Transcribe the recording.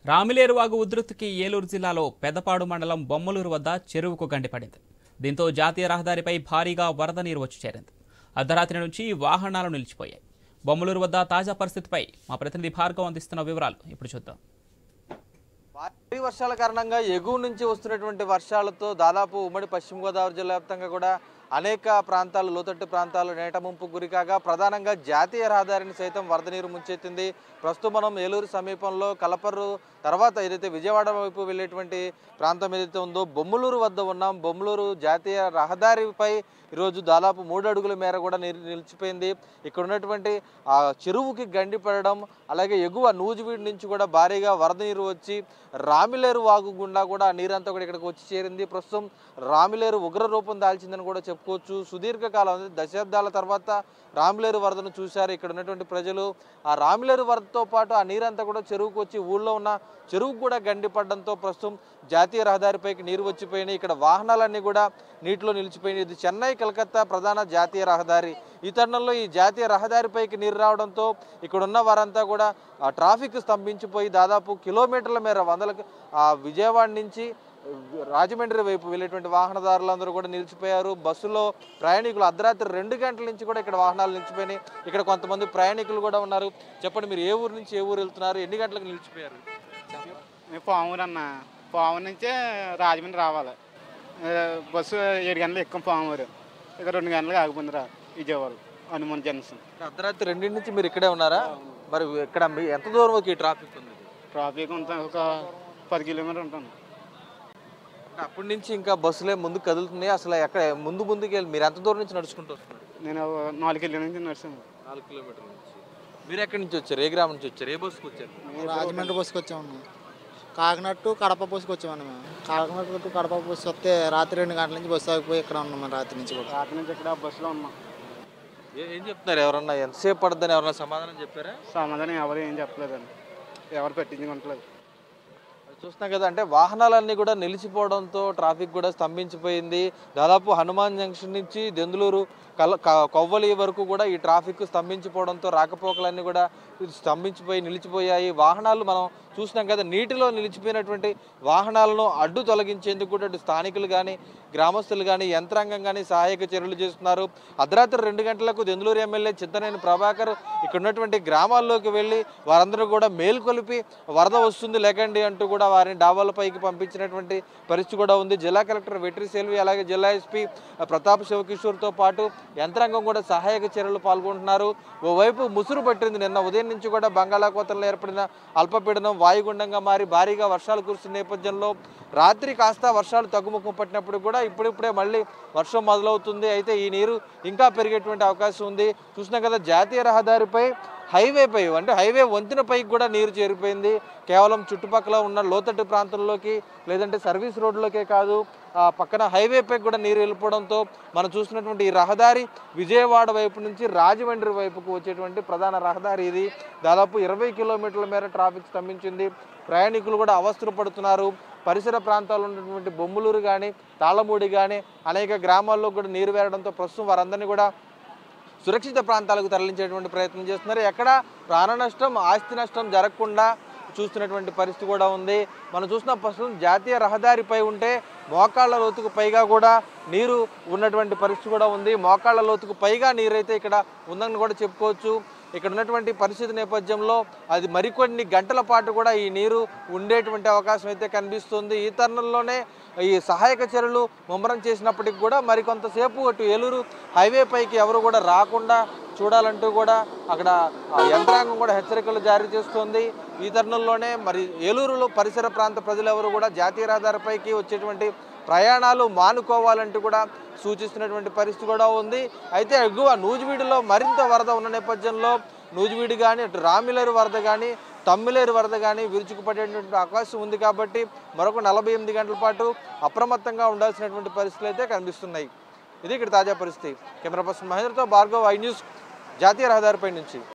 రామిలేరు వాగు ఉధృతికి ఏలూరు జిల్లాలో పెదపాడు మండలం బొమ్మలూరు వద్ద చెరువుకు గండిపడింది. దీంతో జాతీయ రహదారిపై భారీగా వరద నీరు వచ్చి చేరింది. అర్ధరాత్రి నుంచి వాహనాలు నిలిచిపోయాయి. బొమ్మలూరు వద్ద తాజా పరిస్థితిపై మా ప్రతినిధి భార్గవ్ అందిస్తున్న వివరాలు ఇప్పుడు చూద్దాం. భారీ వర్షాల కారణంగా ఎగువ నుంచి వస్తున్నటువంటి వర్షాలతో దాదాపు ఉమ్మడి పశ్చిమ గోదావరి జిల్లా వ్యాప్తంగా కూడా అనేక ప్రాంతాలు లోతట్టు ప్రాంతాలు నేట ముంపు గురికాగా ప్రధానంగా జాతీయ రహదారిని సైతం వరద నీరు ముంచెత్తింది. ప్రస్తుతం మనం ఏలూరు సమీపంలో కలపర్రు తర్వాత ఏదైతే విజయవాడ వైపు వెళ్ళేటువంటి ప్రాంతం ఏదైతే ఉందో బొమ్మలూరు వద్ద ఉన్నాం. బొమ్మలూరు జాతీయ రహదారిపై ఈరోజు దాదాపు 3 అడుగుల మేర కూడా నీరు నిలిచిపోయింది. ఇక్కడ ఉన్నటువంటి చెరువుకి గండి పడడం, అలాగే ఎగువ నూజివీడు నుంచి కూడా భారీగా వరద నీరు వచ్చి రామిలేరు వాగు గుండా కూడా ఆ నీరంతా కూడా ఇక్కడికి వచ్చి చేరింది. ప్రస్తుతం రామిలేరు ఉగ్ర రూపం దాల్చిందని కూడా చెప్పుకోవచ్చు. సుదీర్ఘకాలం దశాబ్దాల తర్వాత రామిలేరు వరదను చూశారు ఇక్కడ ఉన్నటువంటి ప్రజలు. ఆ రామిలేరు వరదతో పాటు ఆ నీరంతా కూడా చెరువుకు వచ్చి ఊళ్ళో ఉన్న చెరువుకు కూడా గండి పడడంతో ప్రస్తుతం జాతీయ రహదారిపైకి నీరు వచ్చిపోయినాయి. ఇక్కడ వాహనాలన్నీ కూడా నీటిలో నిలిచిపోయినాయి. ఇది చెన్నై కలకత్తా ప్రధాన జాతీయ రహదారి. ఈ తరుణంలో ఈ జాతీయ రహదారిపైకి నీరు రావడంతో ఇక్కడ ఉన్న వారంతా కూడా ట్రాఫిక్ స్తంభించిపోయి దాదాపు కిలోమీటర్ల మేర విజయవాడ నుంచి రాజమండ్రి వైపు వెళ్ళేటువంటి వాహనదారులందరూ కూడా నిలిచిపోయారు. బస్సులో ప్రయాణికులు అర్ధరాత్రి 2 గంటల నుంచి కూడా ఇక్కడ వాహనాలు నిలిచిపోయినాయి. ఇక్కడ కొంతమంది ప్రయాణికులు కూడా ఉన్నారు. చెప్పండి, మీరు ఏ ఊరు నుంచి ఏ ఊరు వెళ్తున్నారు, ఎన్ని గంటలకు నిలిచిపోయారు? పామూరు అన్న, పామూరు నుంచే రాజమండ్రి రావాలి. బస్సు 7 గంటలు ఎక్కువ పామూరు, ఇక 2 గంటలకు ఆగిపోయింది విజయవాడ హనుమాన్ జంక్షన్. అర్ధరాత్రి 2 నుంచి మీరు ఇక్కడే ఉన్నారా? మరి ఇక్కడ ఎంత దూరం వరకు ఈ ట్రాఫిక్ ఉంది? ట్రాఫిక్ అంతా ఒక 10 కిలోమీటర్లు ఉంటాను. అప్పటి నుంచి ఇంకా బస్సులే ముందుకు కదులుతున్నాయి. అసలు ఎక్కడ ముందుకు వెళ్ళి మీరు ఎంత దూరం నుంచి నడుచుకుంటూ వస్తున్నారు? నేను 4 కిలోమీటర్ల నుంచి నడిచాను. 4 కిలోమీటర్ల నుంచి. మీరు ఎక్కడి నుంచి వచ్చారు? ఏ గ్రామం నుంచి వచ్చారు? ఏ బస్సుకు వచ్చారు? రాజమండ్రి బస్సుకు వచ్చామన్నా. కాకినాడ టు కడప బస్సుకు వచ్చామన్నా. మేము కాకినాడ టు కడప బస్సు వస్తే రాత్రి 2 గంటల నుంచి బస్సు ఆగిపోయి ఇక్కడ ఉన్నాం. రాత్రి నుంచి ఇక్కడ బస్సులో ఉన్నాం. ఏం చెప్తున్నారు? ఎవరన్నా ఎంతసేపు పడుతుందని ఎవరన్నా సమాధానం చెప్పారా? సమాధానం ఎవరు ఏం చెప్పలేదండి, ఎవరు పెట్టించుకోవట్లేదు. చూస్తున్నాం కదా, అంటే వాహనాలన్నీ కూడా నిలిచిపోవడంతో ట్రాఫిక్ కూడా స్తంభించిపోయింది. దాదాపు హనుమాన్ జంక్షన్ నుంచి దెందులూరు కొవ్వలి వరకు కూడా ఈ ట్రాఫిక్ స్తంభించిపోవడంతో రాకపోకలన్నీ కూడా నిలిచిపోయాయి. వాహనాలు మనం చూసినాం కదా, నీటిలో నిలిచిపోయినటువంటి వాహనాలను అడ్డు తొలగించేందుకు కూడా అటు స్థానికులు కానీ గ్రామస్తులు కానీ యంత్రాంగం కానీ సహాయక చర్యలు చేస్తున్నారు. అర్ధరాత్రి 2 గంటలకు దెందులూరు ఎమ్మెల్యే చింతనేని ప్రభాకర్ ఇక్కడ ఉన్నటువంటి గ్రామాల్లోకి వెళ్ళి వారందరూ కూడా మేల్కొలిపి వరద వస్తుంది లేకండి అంటూ కూడా వారిని డాబాలపైకి పంపించినటువంటి పరిస్థితి కూడా ఉంది. జిల్లా కలెక్టర్ వెట్రి సెల్వి అలాగే జిల్లా ఎస్పీ ప్రతాప్ శివకిషోర్తో పాటు యంత్రాంగం కూడా సహాయక చర్యలు పాల్గొంటున్నారు. ఓవైపు ముసురు పట్టింది. నిన్న ఉదయం నుంచి కూడా బంగాళాఖాతంలో ఏర్పడిన అల్పపీడనం వాయుగుండంగా మారి భారీగా వర్షాలు కురుస్తున్న నేపథ్యంలో రాత్రి కాస్త వర్షాలు తగ్గుముఖం పట్టినప్పుడు కూడా ఇప్పుడిప్పుడే మళ్ళీ వర్షం మొదలవుతుంది. అయితే ఈ నీరు ఇంకా పెరిగేటువంటి అవకాశం ఉంది. చూసినా కదా, జాతీయ రహదారిపై హైవేపై అంటే హైవే వంతెనపైకి కూడా నీరు చేరిపోయింది. కేవలం చుట్టుపక్కల ఉన్న లోతట్టు ప్రాంతంలోకి లేదంటే సర్వీస్ రోడ్లోకే కాదు, పక్కన హైవేపై కూడా నీరు వెళ్ళిపోవడంతో మనం చూస్తున్నటువంటి ఈ రహదారి విజయవాడ వైపు నుంచి రాజమండ్రి వైపుకు వచ్చేటువంటి ప్రధాన రహదారి ఇది. దాదాపు 20 కిలోమీటర్ల మేర ట్రాఫిక్ స్తంభించింది. ప్రయాణికులు కూడా అవస్థలు పడుతున్నారు. పరిసర ప్రాంతాల్లో ఉన్నటువంటి బొమ్మలూరు కానీ తాళమూడి కానీ అనేక గ్రామాల్లో కూడా నీరు వేరడంతో ప్రస్తుతం వారందరినీ కూడా సురక్షిత ప్రాంతాలకు తరలించేటువంటి ప్రయత్నం చేస్తున్నారు. ఎక్కడ ప్రాణ నష్టం ఆస్తి నష్టం జరగకుండా చూస్తున్నటువంటి పరిస్థితి కూడా ఉంది. మనం చూసిన ప్రస్తుతం జాతీయ రహదారిపై ఉంటే మోకాళ్ళ లోతుకు పైగా కూడా నీరు ఉన్నటువంటి పరిస్థితి కూడా ఉంది. మోకాళ్ళ లోతుకు పైగా నీరైతే ఇక్కడ ఉందని కూడా చెప్పుకోవచ్చు. ఇక్కడ ఉన్నటువంటి పరిస్థితి నేపథ్యంలో అది మరికొన్ని గంటల పాటు కూడా ఈ నీరు ఉండేటువంటి అవకాశం అయితే కనిపిస్తుంది. ఈ తరుణంలోనే ఈ సహాయక చర్యలు ముమ్మరం చేసినప్పటికి కూడా మరికొంతసేపు అటు ఏలూరు హైవే పైకి ఎవరు కూడా రాకుండా చూడాలంటూ కూడా అక్కడ యంత్రాంగం కూడా హెచ్చరికలు జారీ చేస్తుంది. ఈ తరుణంలోనే మరి ఏలూరులో పరిసర ప్రాంత ప్రజలు ఎవరు కూడా జాతీయ రహదారిపైకి వచ్చేటువంటి ప్రయాణాలు మానుకోవాలంటూ కూడా సూచిస్తున్నటువంటి పరిస్థితి కూడా ఉంది. అయితే ఎగువ నూజివీడులో మరింత వరద ఉన్న నేపథ్యంలో నూజివీడు కానీ అటు రామిలేరు వరద కానీ తమ్మిలేరు వరద కానీ విరుచుకుపడేటువంటి అవకాశం ఉంది. కాబట్టి మరొక 48 గంటల పాటు అప్రమత్తంగా ఉండాల్సినటువంటి పరిస్థితులు అయితే కనిపిస్తున్నాయి. ఇది ఇక్కడ తాజా పరిస్థితి. కెమెరా పర్సన్ మహేంద్రతో భార్గవ్, ఐ న్యూస్, జాతీయ రహదారిపై నుంచి.